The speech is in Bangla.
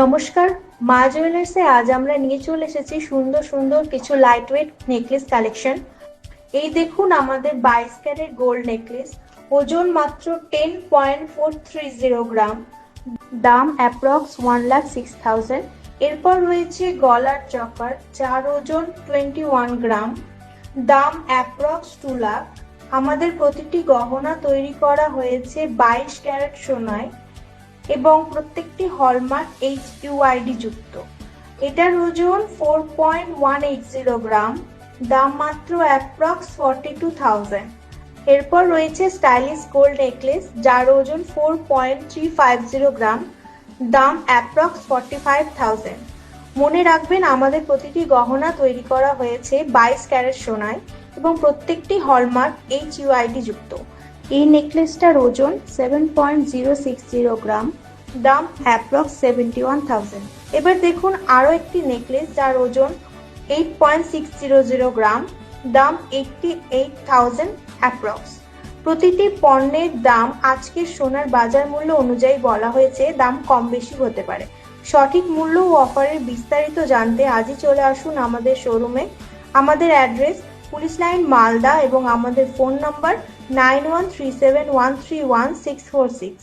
নমস্কার, মা জুয়েলার্সে আজ আমরা নিয়ে চলে এসেছি সুন্দর সুন্দর কিছু লাইট ওয়েট নেকলেস কালেকশন। এই দেখুন আমাদের 22 ক্যারেট গোল্ড নেকলেস, ওজন মাত্র 10.430 গ্রাম, দাম অ্যাপ্রক্স 1,06,000। এরপর রয়েছে গলার চকার, যার ওজন 21 গ্রাম, দাম অ্যাপ্রক্স 2 লাখ। আমাদের প্রতিটি গহনা তৈরি করা হয়েছে 22 ক্যারেট সোনায় এবং প্রত্যেকটি হলমার্ক HUID যুক্ত। এটার ওজন 4.180 গ্রাম, দাম মাত্র অ্যাপ্রক্স 42,000। এরপর রয়েছে স্টাইলিশ গোল্ড নেকলেস, যার ওজন 4.350 গ্রাম, দাম অ্যাপ্রক্স 45,000। মনে রাখবেন আমাদের প্রতিটি গহনা তৈরি করা হয়েছে 22 ক্যারেট সোনায় এবং প্রত্যেকটি হলমার্ক HUID যুক্ত। এই নেকলেসটার ওজন 7.060 গ্রাম, দাম অ্যাপ্রক্স 71,000। এবার দেখুন আরও একটি নেকলেস, যার ওজন 8.600 গ্রাম, দাম 88,000 অ্যাপ্রক্স। প্রতিটি পণ্যের দাম আজকের সোনার বাজার মূল্য অনুযায়ী বলা হয়েছে, দাম কম বেশি হতে পারে। সঠিক মূল্য ও অফারের বিস্তারিত জানতে আজই চলে আসুন আমাদের শোরুমে। আমাদের অ্যাড্রেস পুলিশ লাইন মালদা এবং আমাদের ফোন নম্বর 9137131646।